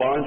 5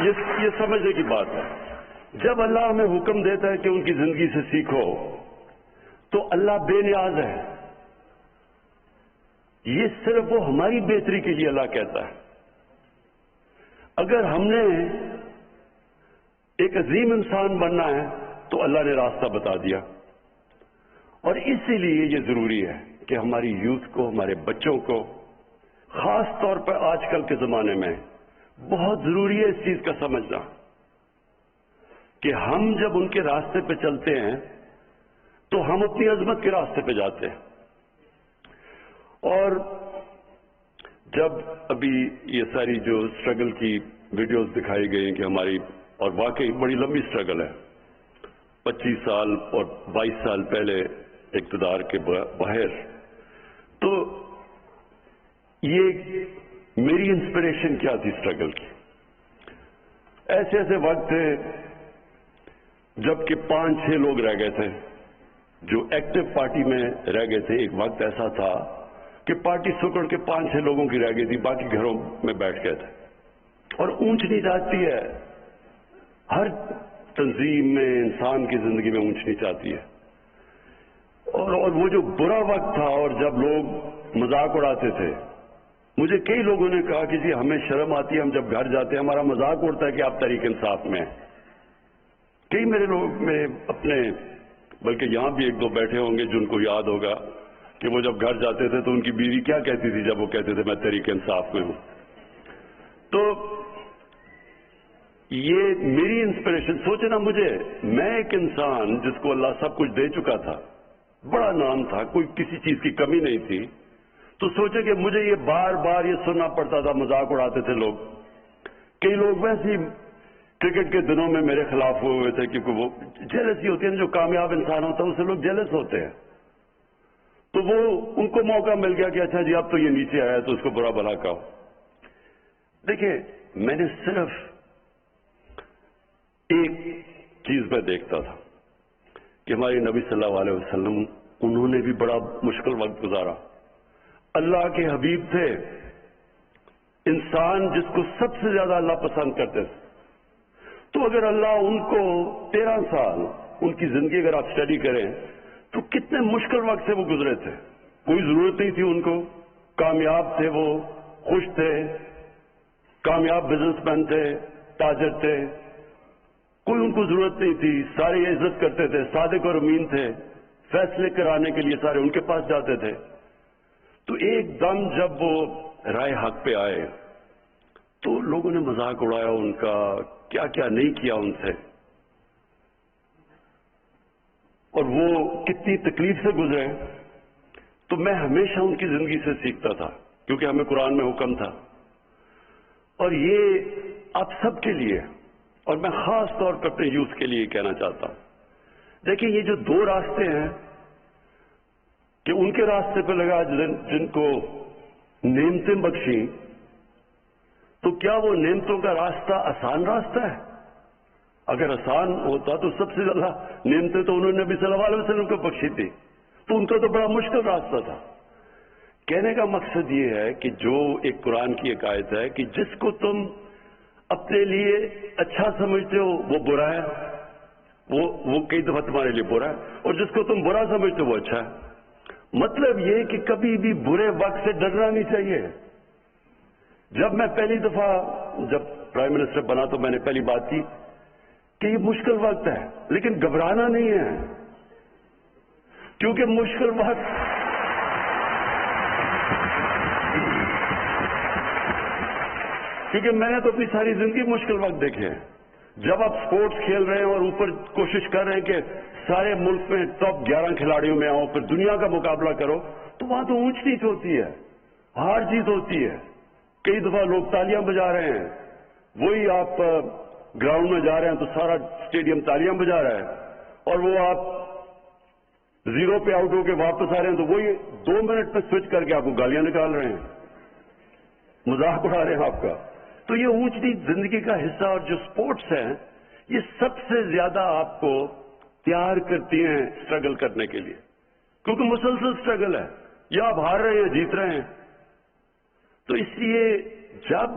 یہ سمجھنے کی بات ہے. جب اللہ ہمیں حکم دیتا ہے کہ ان کی زندگی سے سیکھو تو اللہ بے نیاز ہے. یہ صرف وہ ہماری بہتری کے لیے اللہ کہتا ہے. اگر ہم نے ایک عظیم انسان بننا ہے تو اللہ نے راستہ بتا دیا. اور اسی لیے یہ ضروری ہے کہ ہماری یوتھ کو، ہمارے بچوں کو، خاص طور پر آج کل کے زمانے میں بہت ضروری ہے اس چیز کا سمجھنا کہ ہم جب ان کے راستے پہ چلتے ہیں تو ہم اپنی عظمت کے راستے پہ جاتے ہیں. اور جب ابھی یہ ساری جو اسٹرگل کی ویڈیوز دکھائی گئی کہ ہماری، اور واقعی بڑی لمبی اسٹرگل ہے، 25 سال اور 22 سال پہلے اقتدار کے باہر، تو یہ میری انسپریشن کیا تھی اسٹرگل کی؟ ایسے ایسے وقت تھے جب کہ 5-6 لوگ رہ گئے تھے جو ایکٹیو پارٹی میں رہ گئے تھے. ایک وقت ایسا تھا کہ پارٹی سکڑ کے 5-6 لوگوں کی رہ گئی تھی، باقی گھروں میں بیٹھ گئے تھے. اور اونچ نیچ آتی ہے، ہر تنظیم میں، انسان کی زندگی میں اونچ نیچ آتی ہے. اور وہ جو برا وقت تھا، اور جب لوگ مذاق اڑاتے تھے، مجھے کئی لوگوں نے کہا کہ جی ہمیں شرم آتی ہے، ہم جب گھر جاتے ہیں ہمارا مذاق اڑتا ہے کہ آپ تحریک انصاف میں ہیں. کئی میرے لوگ، میرے اپنے، بلکہ یہاں بھی 1-2 بیٹھے ہوں گے جن کو یاد ہوگا کہ وہ جب گھر جاتے تھے تو ان کی بیوی کیا کہتی تھی جب وہ کہتے تھے میں تحریک انصاف میں ہوں. تو یہ میری انسپریشن، سوچنا مجھے، میں ایک انسان جس کو اللہ سب کچھ دے چکا تھا، بڑا نام تھا، کوئی کسی چیز کی کمی نہیں تھی، تو سوچے کہ مجھے یہ بار بار یہ سننا پڑتا تھا، مذاق اڑاتے تھے لوگ. کئی لوگ ویسے ہی کرکٹ کے دنوں میں میرے خلاف ہوئے تھے کیونکہ وہ جیلسی ہوتی ہے، جو کامیاب انسان ہوتا ہے اسے لوگ جیلس ہوتے ہیں. تو وہ ان کو موقع مل گیا کہ اچھا جی اب تو یہ نیچے آیا تو اس کو برا بھلا کہو. دیکھیں، میں نے صرف ایک چیز میں دیکھتا تھا کہ ہمارے نبی صلی اللہ علیہ وسلم، انہوں نے بھی بڑا مشکل وقت گزارا. اللہ کے حبیب تھے، انسان جس کو سب سے زیادہ اللہ پسند کرتے تھے. تو اگر اللہ ان کو 13 سال ان کی زندگی اگر آپ اسٹڈی کریں تو کتنے مشکل وقت سے وہ گزرے تھے. کوئی ضرورت نہیں تھی ان کو، کامیاب تھے، وہ خوش تھے، کامیاب بزنس مین تھے، تاجر تھے، کوئی ان کو ضرورت نہیں تھی، سارے عزت کرتے تھے، صادق اور امین تھے، فیصلے کرانے کے لیے سارے ان کے پاس جاتے تھے. تو ایک دم جب وہ رائے حق پہ آئے تو لوگوں نے مذاق اڑایا ان کا، کیا کیا نہیں کیا ان سے، اور وہ کتنی تکلیف سے گزرے. تو میں ہمیشہ ان کی زندگی سے سیکھتا تھا کیونکہ ہمیں قرآن میں حکم تھا. اور یہ آپ سب کے لیے، اور میں خاص طور پر اپنے یوتھ کے لیے کہنا چاہتا ہوں. دیکھیں، یہ جو 2 راستے ہیں کہ ان کے راستے پہ لگا جن کو نعمتیں بخشیں، تو کیا وہ نعمتوں کا راستہ آسان راستہ ہے؟ اگر آسان ہوتا تو سب سے زیادہ نعمتیں تو انہوں نے نبی صلی اللہ علیہ وسلم کو بخشی تھی، تو ان کا تو بڑا مشکل راستہ تھا. کہنے کا مقصد یہ ہے کہ جو ایک قرآن کی ایک آیت ہے کہ جس کو تم اپنے لیے اچھا سمجھتے ہو وہ برا ہے، وہ کئی دفعہ تمہارے لیے برا ہے، اور جس کو تم برا سمجھتے ہو وہ اچھا ہے. مطلب یہ کہ کبھی بھی برے وقت سے ڈرنا نہیں چاہیے. جب میں پہلی دفعہ جب پرائم منسٹر بنا تو میں نے پہلی بات کی کہ یہ مشکل وقت ہے لیکن گھبرانا نہیں ہے، کیونکہ مشکل وقت کیونکہ میں نے تو اپنی ساری زندگی مشکل وقت دیکھے ہیں. جب آپ سپورٹس کھیل رہے ہیں اور اوپر کوشش کر رہے ہیں کہ سارے ملک میں ٹاپ 11 کھلاڑیوں میں آؤ، پھر دنیا کا مقابلہ کرو، تو وہاں تو اونچ نیچ ہوتی ہے، ہار جیت ہوتی ہے. کئی دفعہ لوگ تالیاں بجا رہے ہیں، وہی آپ گراؤنڈ میں جا رہے ہیں تو سارا اسٹیڈیم تالیاں بجا رہا ہے، اور وہ آپ 0 پہ آؤٹ ہو کے واپس آ رہے ہیں تو وہی 2 منٹ پہ سوئچ کر کے آپ کو گالیاں نکال رہے ہیں، مذاق اڑا رہے ہیں آپ کا. تو یہ اونچ نیچ زندگی کا حصہ. اور جو سپورٹس ہیں یہ سب سے زیادہ آپ کو تیار کرتی ہیں اسٹرگل کرنے کے لیے، کیونکہ مسلسل اسٹرگل ہے، یا آپ ہار رہے ہیں جیت رہے ہیں. تو اس لیے جب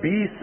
20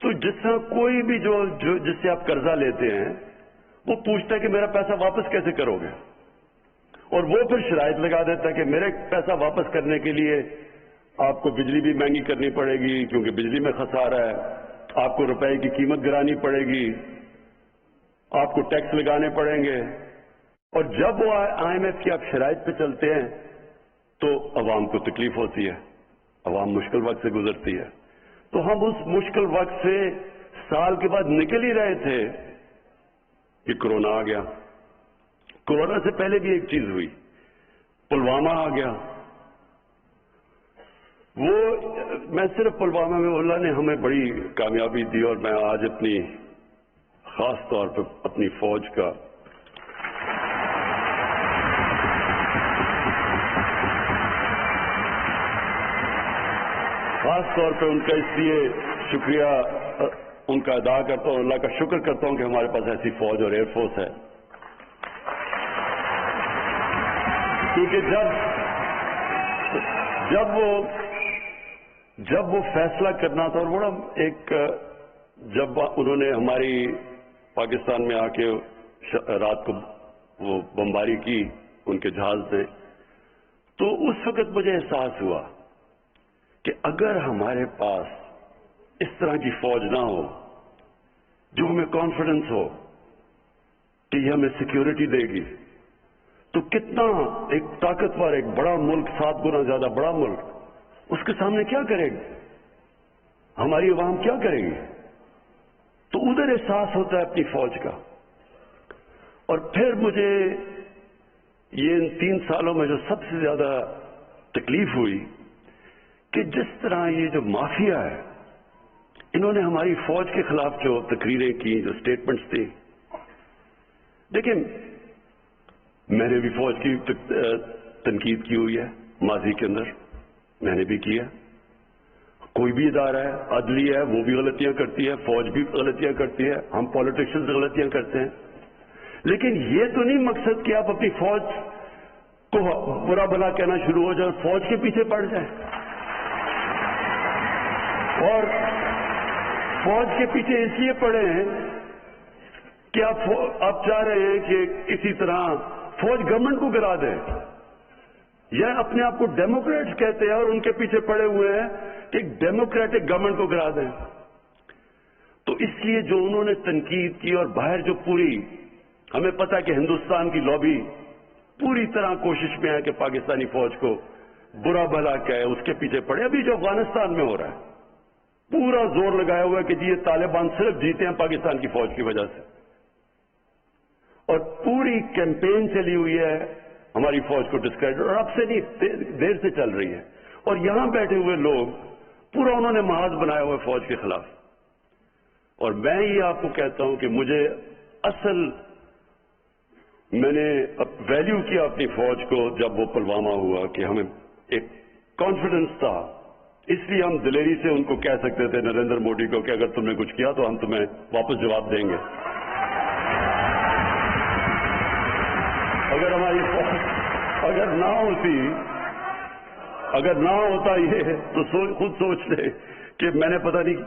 تو جس طرح کوئی بھی جو جس سے آپ قرضہ لیتے ہیں وہ پوچھتا ہے کہ میرا پیسہ واپس کیسے کرو گے، اور وہ پھر شرائط لگا دیتا ہے کہ میرے پیسہ واپس کرنے کے لیے آپ کو بجلی بھی مہنگی کرنی پڑے گی کیونکہ بجلی میں خسارہ ہے، آپ کو روپے کی قیمت گرانی پڑے گی، آپ کو ٹیکس لگانے پڑیں گے. اور جب وہ IMF کی آپ شرائط پہ چلتے ہیں تو عوام کو تکلیف ہوتی ہے، عوام مشکل وقت سے گزرتی ہے. تو ہم اس مشکل وقت سے سال کے بعد نکل ہی رہے تھے کہ کورونا آ گیا. کورونا سے پہلے بھی ایک چیز ہوئی، پلوامہ آ گیا. وہ میں صرف پلوامہ میں اللہ نے ہمیں بڑی کامیابی دی، اور میں آج اپنی خاص طور پہ اپنی فوج کا خاص طور پہ ان کا اس لیے شکریہ ان کا ادا کرتا ہوں، اللہ کا شکر کرتا ہوں کہ ہمارے پاس ایسی فوج اور ایئر فورس ہے. کیونکہ جب وہ فیصلہ کرنا تھا، اور بڑا ایک جب انہوں نے ہماری پاکستان میں آ کے رات کو وہ بمباری کی ان کے جہاز سے، تو اس وقت مجھے احساس ہوا کہ اگر ہمارے پاس اس طرح کی فوج نہ ہو جو ہمیں کانفیڈنس ہو کہ یہ ہمیں سیکیورٹی دے گی، تو کتنا ایک طاقتور ایک بڑا ملک، 7 گنا زیادہ بڑا ملک، اس کے سامنے کیا کرے گی، ہماری عوام کیا کرے گی. تو ادھر احساس ہوتا ہے اپنی فوج کا. اور پھر مجھے یہ ان 3 سالوں میں جو سب سے زیادہ تکلیف ہوئی کہ جس طرح یہ جو مافیا ہے، انہوں نے ہماری فوج کے خلاف جو تقریریں کی، جو سٹیٹمنٹس دی. دیکھیں، میں نے بھی فوج کی تنقید کی ہوئی ہے ماضی کے اندر، میں نے بھی کیا. کوئی بھی ادارہ ہے، عدلیہ ہے، وہ بھی غلطیاں کرتی ہے، فوج بھی غلطیاں کرتی ہے، ہم پالیٹیشنز غلطیاں کرتے ہیں. لیکن یہ تو نہیں مقصد کہ آپ اپنی فوج کو برا بھلا کہنا شروع ہو جائیں، فوج کے پیچھے پڑ جائیں. اور فوج کے پیچھے اس لیے پڑے ہیں کہ آپ چاہ رہے ہیں کہ کسی طرح فوج گورنمنٹ کو گرا دے، یا اپنے آپ کو ڈیموکریٹس کہتے ہیں اور ان کے پیچھے پڑے ہوئے ہیں کہ ڈیموکریٹک گورنمنٹ کو گرا دیں. تو اس لیے جو انہوں نے تنقید کی، اور باہر جو پوری ہمیں پتا کہ ہندوستان کی لابی پوری طرح کوشش میں ہے کہ پاکستانی فوج کو برا بھلا کہے، اس کے پیچھے پڑے. ابھی جو افغانستان میں ہو رہا ہے، پورا زور لگایا ہوا ہے کہ جی یہ طالبان صرف جیتے ہیں پاکستان کی فوج کی وجہ سے، اور پوری کیمپین چلی ہوئی ہے ہماری فوج کو ڈسکریڈٹ، اور اب سے نہیں دیر سے چل رہی ہے. اور یہاں بیٹھے ہوئے لوگ پورا انہوں نے محاذ بنایا ہوا ہے فوج کے خلاف. اور میں یہ آپ کو کہتا ہوں کہ مجھے میں نے ویلیو کیا اپنی فوج کو جب وہ پلوامہ ہوا، کہ ہمیں ایک کانفیڈنس تھا، اس لیے ہم دلیری سے ان کو کہہ سکتے تھے، نریندر مودی کو، کہ اگر تم نے کچھ کیا تو ہم تمہیں واپس جواب دیں گے. اگر ہماری فوج اگر نہ ہوتا یہ، تو خود سوچ لے کہ میں نے پتہ نہیں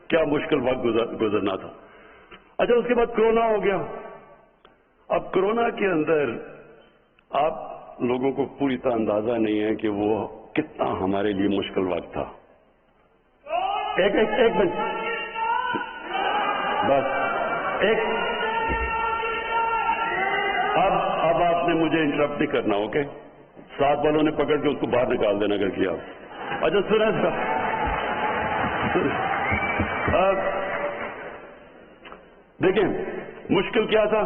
کیا مشکل وقت گزرنا تھا. اچھا، اس کے بعد کورونا ہو گیا. اب کورونا کے اندر آپ لوگوں کو پوری طرح اندازہ نہیں ہے کہ وہ کتنا ہمارے لیے مشکل وقت تھا. ایک منٹ بس، اب آپ نے مجھے انٹرپٹ نہیں کرنا، اوکے؟ ساتھ والوں نے پکڑ کے اس کو باہر نکال دینا اگر کیا. اچھا سنیں، دیکھیں مشکل کیا تھا.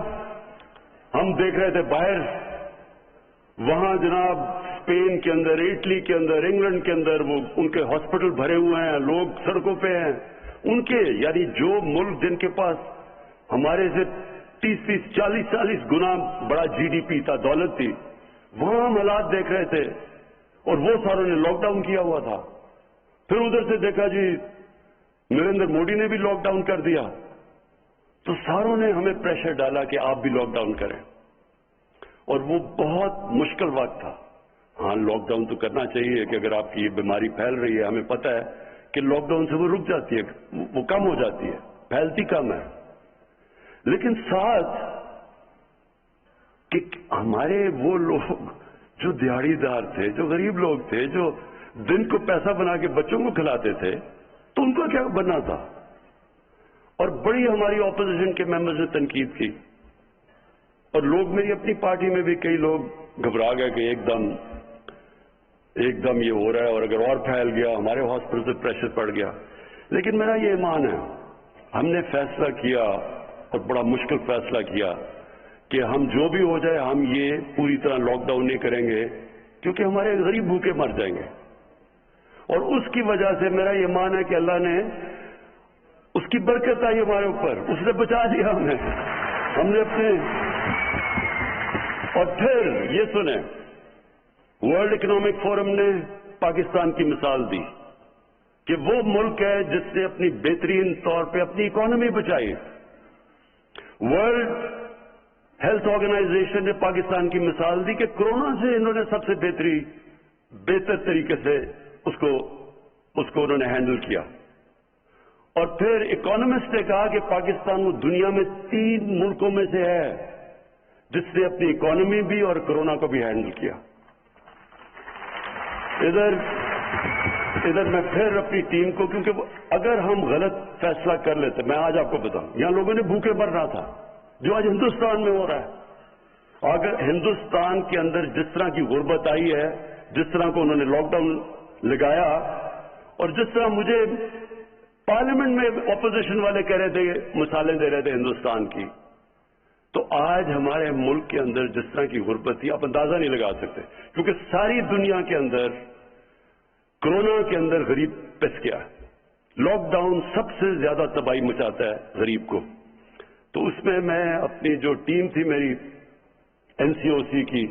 ہم دیکھ رہے تھے باہر، وہاں جناب اسپین کے اندر، اٹلی کے اندر، انگلینڈ کے اندر وہ ان کے ہاسپٹل بھرے ہوئے ہیں، لوگ سڑکوں پہ ہیں. ان کے یعنی جو ملک جن کے پاس ہمارے سے 30 40 گنا بڑا GDP تھا، دولت تھی، وہاں ہم حالات دیکھ رہے تھے، اور وہ ساروں نے لاک ڈاؤن کیا ہوا تھا. پھر ادھر سے دیکھا جی نریندر مودی نے بھی لاک ڈاؤن کر دیا، تو ساروں نے ہمیں پریشر ڈالا کہ آپ بھی لاک ڈاؤن کریں. اور وہ بہت مشکل وقت تھا. ہاں لاک ڈاؤن تو کرنا چاہیے کہ اگر آپ کی یہ بیماری پھیل رہی ہے، ہمیں پتہ ہے کہ لاک ڈاؤن سے وہ رک جاتی ہے, وہ کم ہو جاتی ہے, پھیلتی کم ہے. لیکن ساتھ کہ ہمارے وہ لوگ جو دیہڑی دار تھے, جو غریب لوگ تھے, جو دن کو پیسہ بنا کے بچوں کو کھلاتے تھے, تو ان کا کیا بننا تھا؟ اور بڑی ہماری اپوزیشن کے ممبرز نے تنقید کی, اور لوگ, میری اپنی پارٹی میں بھی کئی لوگ گھبرا گئے کہ ایک دم یہ ہو رہا ہے, اور اگر اور پھیل گیا ہمارے ہاسپٹل سے پریشر پڑ گیا. لیکن میرا یہ ایمان ہے, ہم نے فیصلہ کیا اور بڑا مشکل فیصلہ کیا کہ ہم جو بھی ہو جائے ہم یہ پوری طرح لاک ڈاؤن نہیں کریں گے, کیونکہ ہمارے غریب بھوکے مر جائیں گے. اور اس کی وجہ سے میرا یہ ایمان ہے کہ اللہ نے, اس کی برکت آئی ہمارے اوپر, اس نے بچا دیا ہم نے اپنے. اور پھر یہ سنیں, ورلڈ اکنامک فورم نے پاکستان کی مثال دی کہ وہ ملک ہے جس نے اپنی بہترین طور پہ اپنی اکانومی بچائی. ورلڈ ہیلتھ آرگنائزیشن نے پاکستان کی مثال دی کہ کورونا سے انہوں نے سب سے بہتر طریقے سے اس کو انہوں نے ہینڈل کیا. اور پھر اکانومسٹ نے کہا کہ پاکستان وہ دنیا میں 3 ملکوں میں سے ہے جس نے اپنی اکانومی بھی اور کورونا کو بھی ہینڈل کیا. ادھر میں پھر اپنی ٹیم کو, کیونکہ اگر ہم غلط فیصلہ کر لیتے, میں آج آپ کو بتاؤں, یہاں لوگوں نے بھوکے مرنا تھا جو آج ہندوستان میں ہو رہا ہے. اگر ہندوستان کے اندر جس طرح کی غربت آئی ہے, جس طرح کو انہوں نے لاک ڈاؤن لگایا, اور جس طرح مجھے پارلیمنٹ میں اپوزیشن والے کہہ رہے تھے, مثالیں دے رہے تھے ہندوستان کی, تو آج ہمارے ملک کے اندر جس طرح کی غربت تھی آپ اندازہ نہیں لگا سکتے, کیونکہ ساری دنیا کے اندر کورونا کے اندر غریب پس گیا. لاک ڈاؤن سب سے زیادہ تباہی مچاتا ہے غریب کو. تو اس میں میں اپنی جو ٹیم تھی میری این سی او سی کی,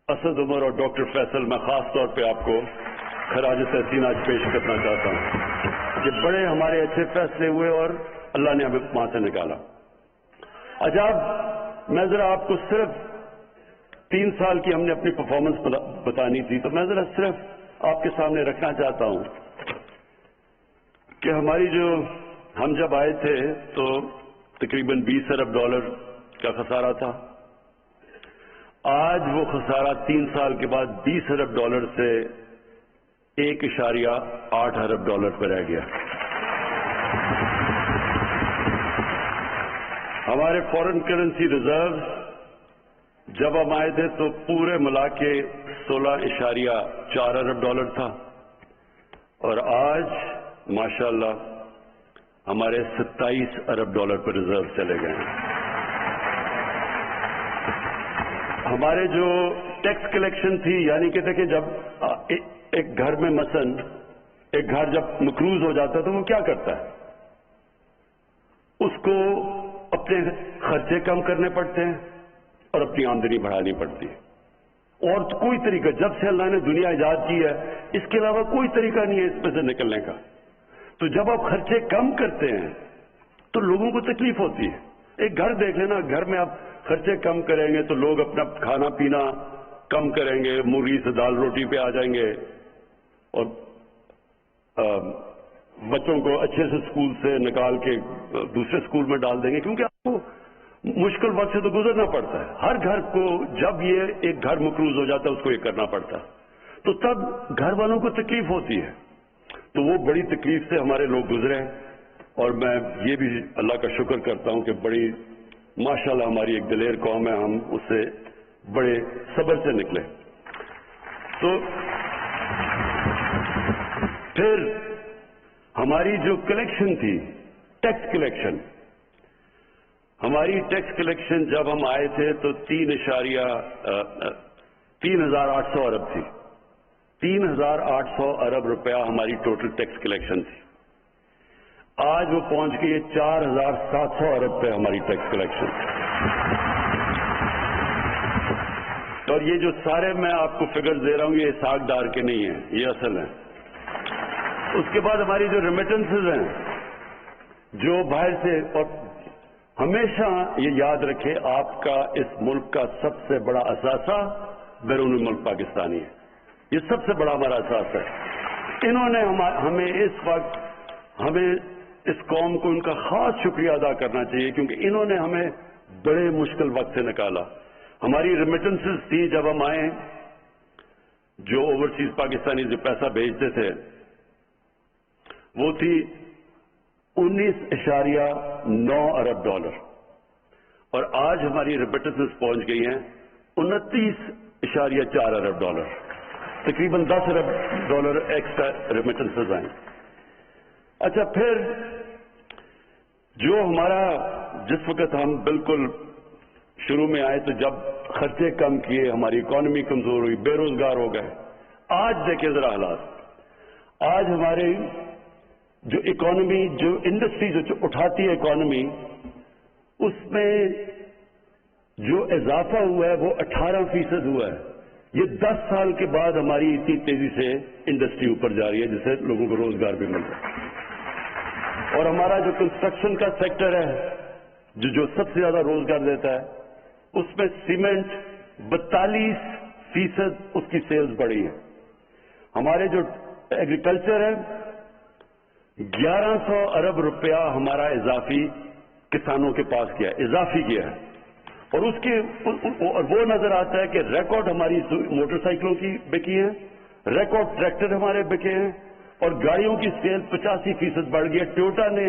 اسد عمر اور ڈاکٹر فیصل, میں خاص طور پہ آپ کو خراج تحسین آج پیش کرنا چاہتا ہوں کہ بڑے ہمارے اچھے فیصلے ہوئے اور اللہ نے ہمیں وہاں سے نکالا. میں ذرا آپ کو صرف 3 سال کی ہم نے اپنی پرفارمنس بتانی تھی, تو میں ذرا صرف آپ کے سامنے رکھنا چاہتا ہوں کہ ہم جب آئے تھے تو تقریباً $20 ارب کا خسارہ تھا. آج وہ خسارہ 3 سال کے بعد $20 ارب سے $1.8 ارب پہ رہ گیا. ہمارے فورن کرنسی ریزرو جب ہم آئے تھے تو پورے ملا کے $16.4 ارب تھا, اور آج ماشاءاللہ ہمارے $27 ارب پر ریزرو چلے گئے ہیں. ہمارے جو ٹیکس کلیکشن تھی, یعنی کہ دیکھیں جب ایک گھر میں مثلاً ایک گھر جب مقروض ہو جاتا ہے تو وہ کیا کرتا ہے, اس کو اپنے خرچے کم کرنے پڑتے ہیں اور اپنی آمدنی بڑھانی پڑتی ہے. اور کوئی طریقہ, جب سے اللہ نے دنیا ایجاد کی ہے, اس کے علاوہ کوئی طریقہ نہیں ہے اس میں سے نکلنے کا. تو جب آپ خرچے کم کرتے ہیں تو لوگوں کو تکلیف ہوتی ہے. ایک گھر دیکھ لینا, گھر میں آپ خرچے کم کریں گے تو لوگ اپنا کھانا پینا کم کریں گے, مرغی سے دال روٹی پہ آ جائیں گے, اور بچوں کو اچھے سے اسکول سے نکال کے دوسرے اسکول میں ڈال دیں گے, کیونکہ آپ کو مشکل وقت سے تو گزرنا پڑتا ہے. ہر گھر کو جب یہ ایک گھر مقروض ہو جاتا ہے اس کو یہ کرنا پڑتا ہے, تو تب گھر والوں کو تکلیف ہوتی ہے. تو وہ بڑی تکلیف سے ہمارے لوگ گزرے, اور میں یہ بھی اللہ کا شکر کرتا ہوں کہ بڑی ماشاءاللہ ہماری ایک دلیر قوم ہے, ہم اس سے بڑے صبر سے نکلے. تو پھر ہماری جو کلیکشن تھی, ٹیکس کلیکشن, ہماری ٹیکس کلیکشن جب ہم آئے تھے تو 3,800 ارب تھی. 3,800 ارب روپیہ ہماری ٹوٹل ٹیکس کلیکشن تھی. آج وہ پہنچ گئی 4,700 ارب پہ ہماری ٹیکس کلیکشن. اور یہ جو سارے میں آپ کو فگرز دے رہا ہوں یہ اسحاق ڈار کے نہیں ہیں, یہ اصل ہیں. اس کے بعد ہماری جو ریمیٹنسز ہیں جو باہر سے, اور ہمیشہ یہ یاد رکھے آپ کا اس ملک کا سب سے بڑا اثاثہ بیرون ملک پاکستانی ہے. یہ سب سے بڑا ہمارا اثاثہ ہے. انہوں نے ہمیں اس وقت اس قوم کو ان کا خاص شکریہ ادا کرنا چاہیے، کیونکہ انہوں نے ہمیں بڑے مشکل وقت سے نکالا. ہماری ریمیٹنسز تھی جب ہم آئے، جو اوورسیز پاکستانی جو پیسہ بھیجتے تھے وہ تھی 19.9 ارب ڈالر، اور آج ہماری ریمیٹنسز پہنچ گئی ہیں 29.4 ارب ڈالر. تقریباً 10 ارب ڈالر ایکسٹرا ریمیٹنسز آئیں. اچھا، پھر جو ہمارا جس وقت ہم بالکل شروع میں آئے تو جب خرچے کم کیے، ہماری اکانومی کمزور ہوئی، بے روزگار ہو گئے. آج دیکھیں ذرا حالات. آج ہماری جو اکانومی، جو انڈسٹری جو اٹھاتی ہے اکانومی، اس میں جو اضافہ ہوا ہے وہ 18% ہوا ہے. یہ 10 سال کے بعد ہماری اتنی تیزی سے انڈسٹری اوپر جا رہی ہے، جس سے لوگوں کو روزگار بھی مل رہا ہے. اور ہمارا جو کنسٹرکشن کا سیکٹر ہے جو سب سے زیادہ روزگار دیتا ہے، اس میں سیمنٹ 42% اس کی سیلز بڑھی ہے. ہمارے جو ایگریکلچر ہے 1100 ارب روپیہ ہمارا اضافی کسانوں کے پاس اضافی کیا ہے. اور وہ نظر آتا ہے کہ ریکارڈ ہماری موٹر سائیکلوں کی بکی ہیں، ریکارڈ ٹریکٹر ہمارے بکے ہیں، اور گاڑیوں کی سیل 85% بڑھ گئی ہے. ٹویوٹا نے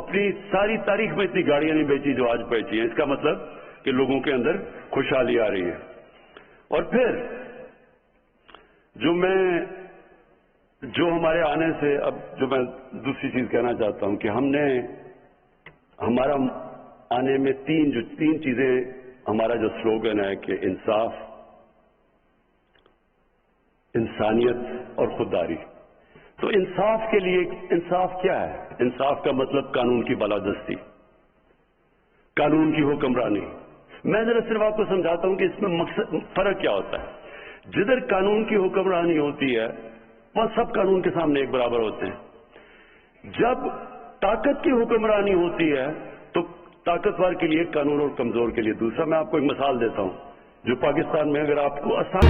اپنی ساری تاریخ میں اتنی گاڑیاں نہیں بیچی جو آج بیچی ہیں. اس کا مطلب کہ لوگوں کے اندر خوشحالی آ رہی ہے. اور پھر جو ہمارے آنے سے اب جو میں دوسری چیز کہنا چاہتا ہوں کہ ہمارا آنے میں تین چیزیں، ہمارا جو سلوگن ہے کہ انصاف، انسانیت اور خودداری. تو انصاف کے لیے انصاف کیا ہے؟ انصاف کا مطلب قانون کی بالادستی، قانون کی حکمرانی. میں ذرا صرف آپ کو سمجھاتا ہوں کہ اس میں فرق کیا ہوتا ہے. جدھر قانون کی حکمرانی ہوتی ہے وہاں سب قانون کے سامنے ایک برابر ہوتے ہیں. جب طاقت کی حکمرانی ہوتی ہے تو طاقتور کے لیے قانون اور کمزور کے لیے دوسرا. میں آپ کو ایک مثال دیتا ہوں جو پاکستان میں اگر آپ کو آسان